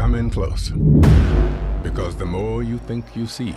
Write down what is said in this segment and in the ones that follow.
Come in close. Because the more you think you see,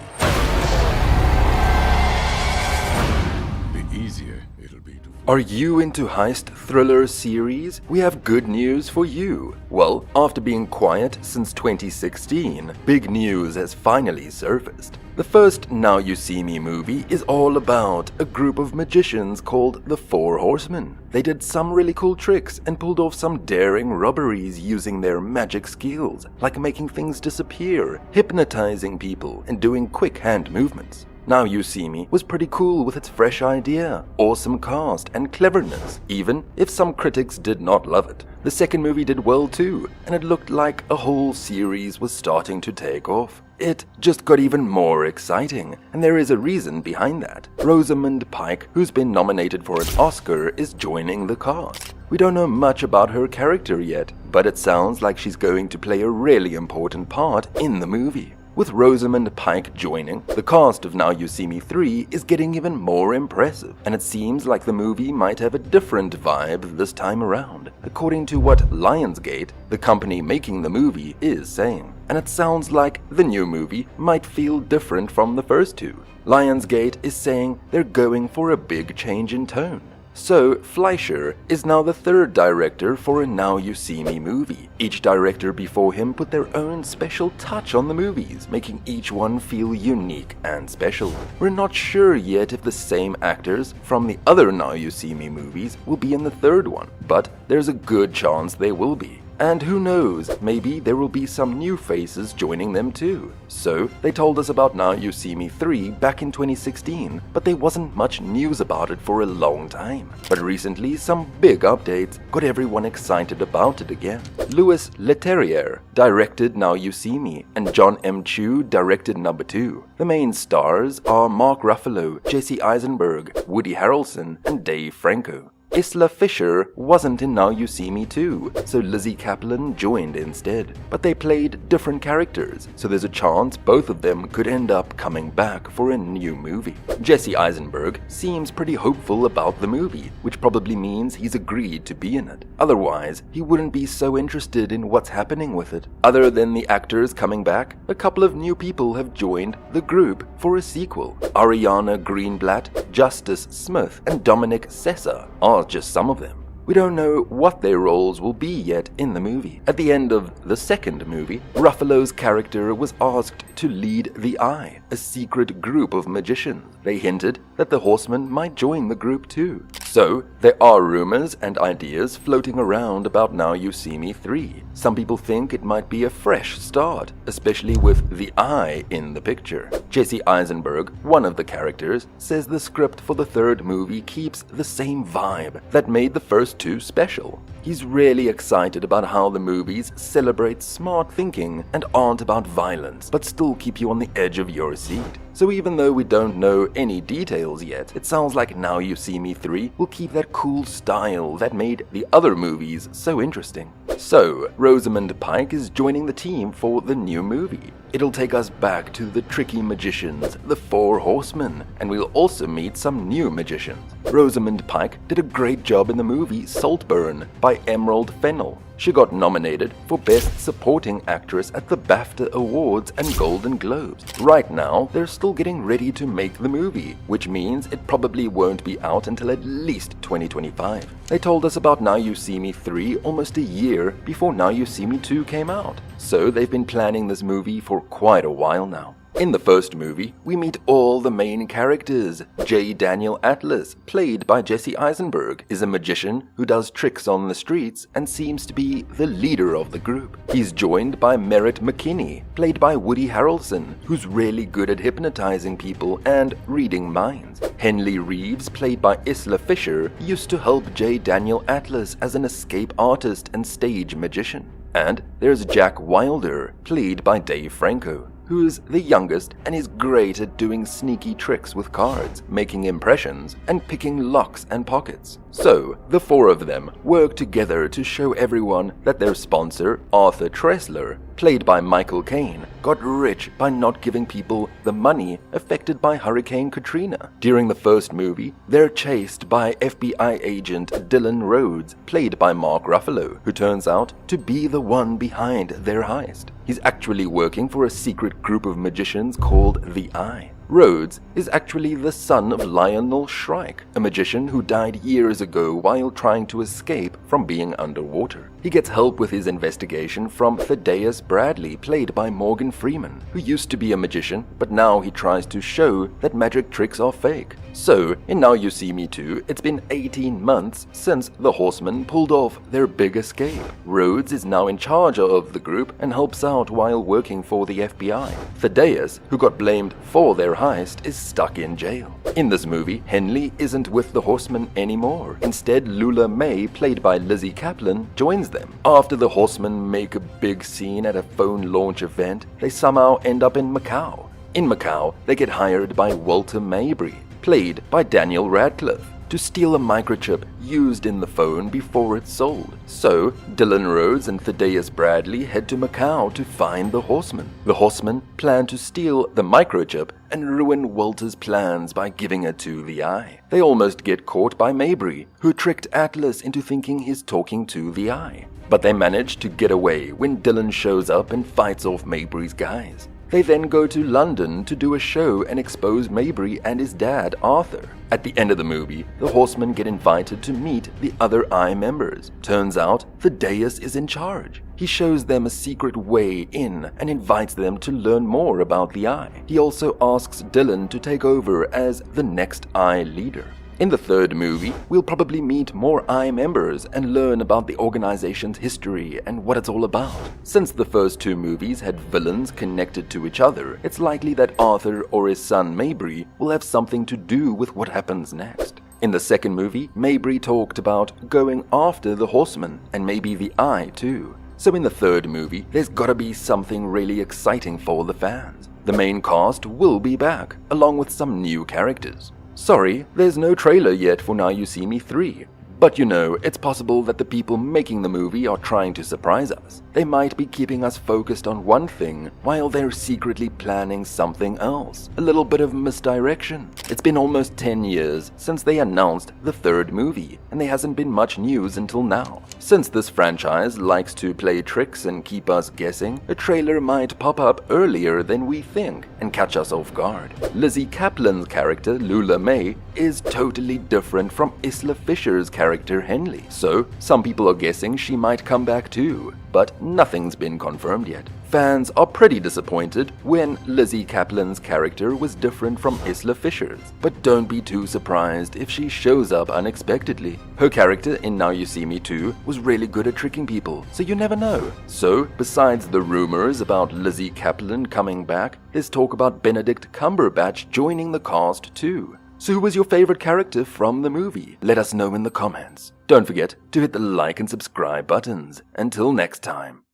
the easier it'll be to... Are you into heist thriller series? We have good news for you. Well, after being quiet since 2016, big news has finally surfaced. The first Now You See Me movie is all about a group of magicians called the Four Horsemen. They did some really cool tricks and pulled off some daring robberies using their magic skills, like making things disappear, hypnotizing people, and doing quick hand movements. Now You See Me was pretty cool with its fresh idea, awesome cast, and cleverness, even if some critics did not love it. The second movie did well too, and it looked like a whole series was starting to take off. It just got even more exciting, and there is a reason behind that. Rosamund Pike, who's been nominated for an Oscar, is joining the cast. We don't know much about her character yet, but it sounds like she's going to play a really important part in the movie. With Rosamund Pike joining, the cast of Now You See Me 3 is getting even more impressive, and it seems like the movie might have a different vibe this time around, according to what Lionsgate, the company making the movie, is saying. And it sounds like the new movie might feel different from the first two. Lionsgate is saying they're going for a big change in tone. So, Fleischer is now the third director for a Now You See Me movie. Each director before him put their own special touch on the movies, making each one feel unique and special. We're not sure yet if the same actors from the other Now You See Me movies will be in the third one, but there's a good chance they will be. And who knows, maybe there will be some new faces joining them too. So, they told us about Now You See Me 3 back in 2016, but there wasn't much news about it for a long time. But recently, some big updates got everyone excited about it again. Louis Leterrier directed Now You See Me, and John M. Chu directed number 2. The main stars are Mark Ruffalo, Jesse Eisenberg, Woody Harrelson, and Dave Franco. Isla Fisher wasn't in Now You See Me 2, so Lizzie Kaplan joined instead. But they played different characters, so there's a chance both of them could end up coming back for a new movie. Jesse Eisenberg seems pretty hopeful about the movie, which probably means he's agreed to be in it. Otherwise, he wouldn't be so interested in what's happening with it. Other than the actors coming back, a couple of new people have joined the group for a sequel. Ariana Greenblatt, Justice Smith, and Dominic Sessa are just some of them. We don't know what their roles will be yet in the movie. At the end of the second movie, Ruffalo's character was asked to lead the Eye, a secret group of magicians. They hinted that the Horsemen might join the group too. So, there are rumors and ideas floating around about Now You See Me 3. Some people think it might be a fresh start, especially with the Eye in the picture. Jesse Eisenberg, one of the characters, says the script for the third movie keeps the same vibe that made the first two special. He's really excited about how the movies celebrate smart thinking and aren't about violence, but still keep you on the edge of your seat. So even though we don't know any details yet, it sounds like Now You See Me 3 will keep that cool style that made the other movies so interesting. So, Rosamund Pike is joining the team for the new movie. It'll take us back to the tricky magicians, the Four Horsemen, and we'll also meet some new magicians. Rosamund Pike did a great job in the movie Saltburn by Emerald Fennell. She got nominated for Best Supporting Actress at the BAFTA Awards and Golden Globes. Right now, they're still getting ready to make the movie, which means it probably won't be out until at least 2025. They told us about Now You See Me 3 almost a year before Now You See Me 2 came out, so they've been planning this movie for quite a while now. In the first movie, we meet all the main characters. J. Daniel Atlas, played by Jesse Eisenberg, is a magician who does tricks on the streets and seems to be the leader of the group. He's joined by Merritt McKinney, played by Woody Harrelson, who's really good at hypnotizing people and reading minds. Henley Reeves, played by Isla Fisher, used to help J. Daniel Atlas as an escape artist and stage magician. And there's Jack Wilder, played by Dave Franco, who's the youngest and is great at doing sneaky tricks with cards, making impressions, and picking locks and pockets. So, the four of them work together to show everyone that their sponsor, Arthur Tressler, played by Michael Caine, got rich by not giving people the money affected by Hurricane Katrina. During the first movie, they're chased by FBI agent Dylan Rhodes, played by Mark Ruffalo, who turns out to be the one behind their heist. He's actually working for a secret group of magicians called the Eye. Rhodes is actually the son of Lionel Shrike, a magician who died years ago while trying to escape from being underwater. He gets help with his investigation from Thaddeus Bradley, played by Morgan Freeman, who used to be a magician, but now he tries to show that magic tricks are fake. So, in Now You See Me 2, it's been 18 months since the Horsemen pulled off their big escape. Rhodes is now in charge of the group and helps out while working for the FBI. Thaddeus, who got blamed for their heist, is stuck in jail. In this movie, Henley isn't with the Horsemen anymore. Instead, Lula May, played by Lizzie Kaplan, joins them. After the Horsemen make a big scene at a phone launch event, they somehow end up in Macau. In Macau, they get hired by Walter Mabry, played by Daniel Radcliffe, to steal a microchip used in the phone before it's sold. So, Dylan Rhodes and Thaddeus Bradley head to Macau to find the Horsemen. The Horsemen plan to steal the microchip and ruin Walter's plans by giving it to the Eye. They almost get caught by Mabry, who tricked Atlas into thinking he's talking to the Eye. But they manage to get away when Dylan shows up and fights off Mabry's guys. They then go to London to do a show and expose Mabry and his dad, Arthur. At the end of the movie, the Horsemen get invited to meet the other Eye members. Turns out, Thaddeus is in charge. He shows them a secret way in and invites them to learn more about the Eye. He also asks Dylan to take over as the next Eye leader. In the third movie, we'll probably meet more Eye members and learn about the organization's history and what it's all about. Since the first two movies had villains connected to each other, it's likely that Arthur or his son Mabry will have something to do with what happens next. In the second movie, Mabry talked about going after the Horsemen and maybe the Eye too. So in the third movie, there's gotta be something really exciting for the fans. The main cast will be back, along with some new characters. Sorry, there's no trailer yet for Now You See Me 3. But you know, it's possible that the people making the movie are trying to surprise us. They might be keeping us focused on one thing while they're secretly planning something else. A little bit of misdirection. It's been almost 10 years since they announced the third movie, and there hasn't been much news until now. Since this franchise likes to play tricks and keep us guessing, a trailer might pop up earlier than we think and catch us off guard. Lizzie Kaplan's character, Lula May, is totally different from Isla Fisher's character Henley, so some people are guessing she might come back too, but nothing's been confirmed yet. Fans are pretty disappointed when Lizzie Kaplan's character was different from Isla Fisher's, but don't be too surprised if she shows up unexpectedly. Her character in Now You See Me 2 was really good at tricking people, so you never know. So, besides the rumors about Lizzie Kaplan coming back, there's talk about Benedict Cumberbatch joining the cast too. So who was your favorite character from the movie? Let us know in the comments. Don't forget to hit the like and subscribe buttons. Until next time.